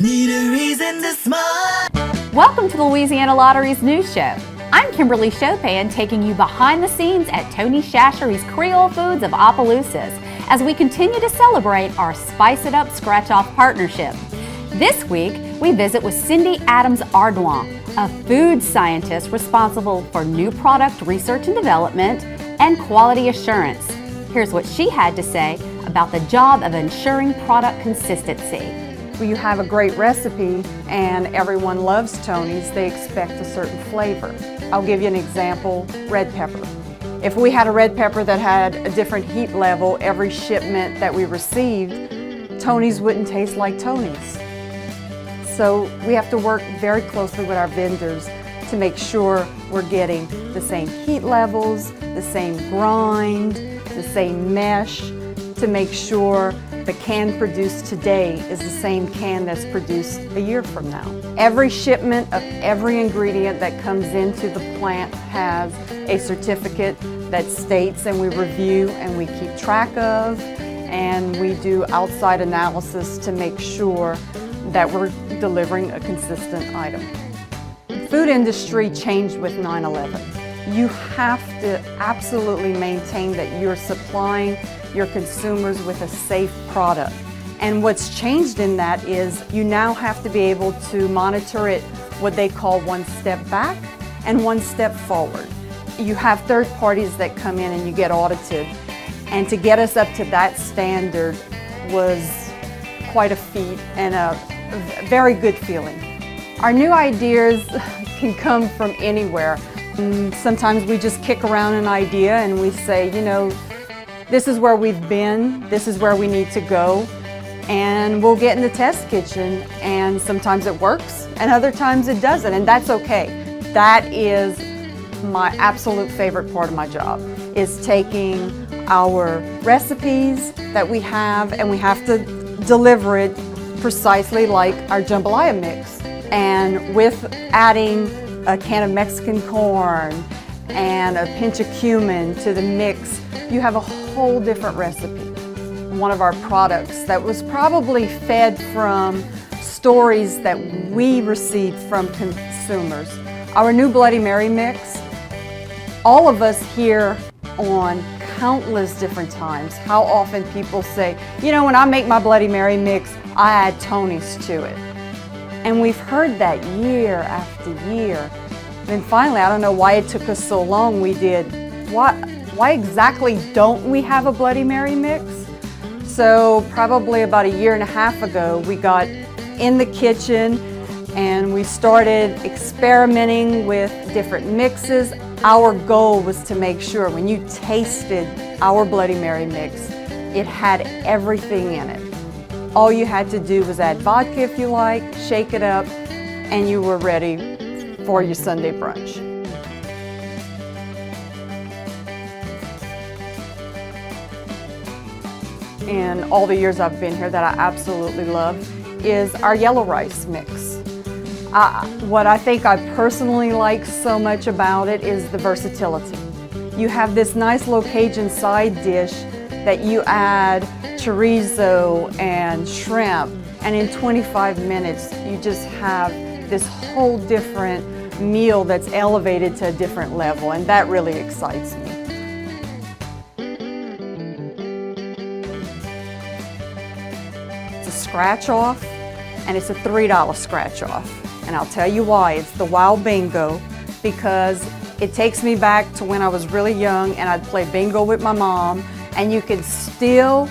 Need a reason to smile. Welcome to the Louisiana Lottery's news show. I'm Kimberly Chopin, taking you behind the scenes at Tony Chachere's Creole Foods of Opelousas as we continue to celebrate our Spice It Up Scratch-Off partnership. This week, we visit with Cindy Adams-Ardoin, a food scientist responsible for new product research and development and quality assurance. Here's what she had to say about the job of ensuring product consistency. You have a great recipe and everyone loves Tony's, they expect a certain flavor. I'll give you an example, red pepper. If we had a red pepper that had a different heat level every shipment that we received, Tony's wouldn't taste like Tony's. So we have to work very closely with our vendors to make sure we're getting the same heat levels, the same grind, the same mesh, to make sure the can produced today is the same can that's produced a year from now. Every shipment of every ingredient that comes into the plant has a certificate that states, and we review and we keep track of, and we do outside analysis to make sure that we're delivering a consistent item. The food industry changed with 9/11. You have to absolutely maintain that you're supplying your consumers with a safe product. And what's changed in that is you now have to be able to monitor it what they call one step back and one step forward. You have third parties that come in and you get audited. And to get us up to that standard was quite a feat and a very good feeling. Our new ideas can come from anywhere. Sometimes we just kick around an idea and we say, you know, this is where we've been, this is where we need to go, and we'll get in the test kitchen, and sometimes it works and other times it doesn't, and that's okay. That is my absolute favorite part of my job, is taking our recipes that we have and we have to deliver it precisely like our jambalaya mix, and with adding a can of Mexican corn and a pinch of cumin to the mix, you have a whole different recipe. One of our products that was probably fed from stories that we received from consumers. Our new Bloody Mary mix, all of us hear on countless different times how often people say, you know, when I make my Bloody Mary mix, I add Tony's to it. And we've heard that year after year. And finally, I don't know why it took us so long, we did, why exactly don't we have a Bloody Mary mix? So probably about a year and a half ago, we got in the kitchen and we started experimenting with different mixes. Our goal was to make sure when you tasted our Bloody Mary mix, it had everything in it. All you had to do was add vodka if you like, shake it up, and you were ready for your Sunday brunch. And all the years I've been here that I absolutely love is our yellow rice mix. What I think I personally like so much about it is the versatility. You have this nice little Cajun side dish that you add chorizo and shrimp, and in 25 minutes you just have this whole different meal that's elevated to a different level, and that really excites me. It's a scratch off, and it's a $3 scratch off. And I'll tell you why. It's the Wild Bingo, because it takes me back to when I was really young and I'd play bingo with my mom, and you could still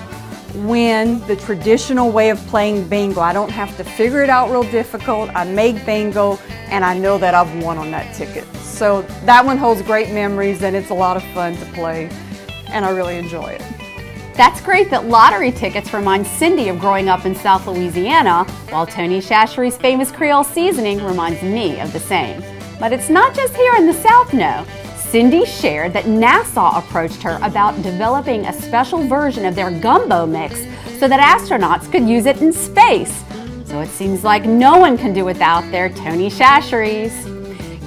win the traditional way of playing bingo. I don't have to figure it out real difficult. I make bingo and I know that I've won on that ticket. So that one holds great memories, and it's a lot of fun to play, and I really enjoy it. That's great that lottery tickets remind Cindy of growing up in South Louisiana, while Tony Chachere's famous Creole seasoning reminds me of the same. But it's not just here in the South, no. Cindy shared that NASA approached her about developing a special version of their gumbo mix so that astronauts could use it in space. So it seems like no one can do without their Tony Chachere's.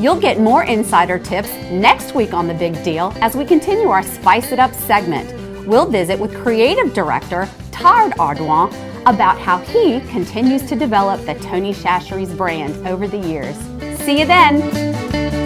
You'll get more insider tips next week on The Big Deal as we continue our Spice It Up segment. We'll visit with Creative Director Adams-Ardoin about how he continues to develop the Tony Chachere's brand over the years. See you then!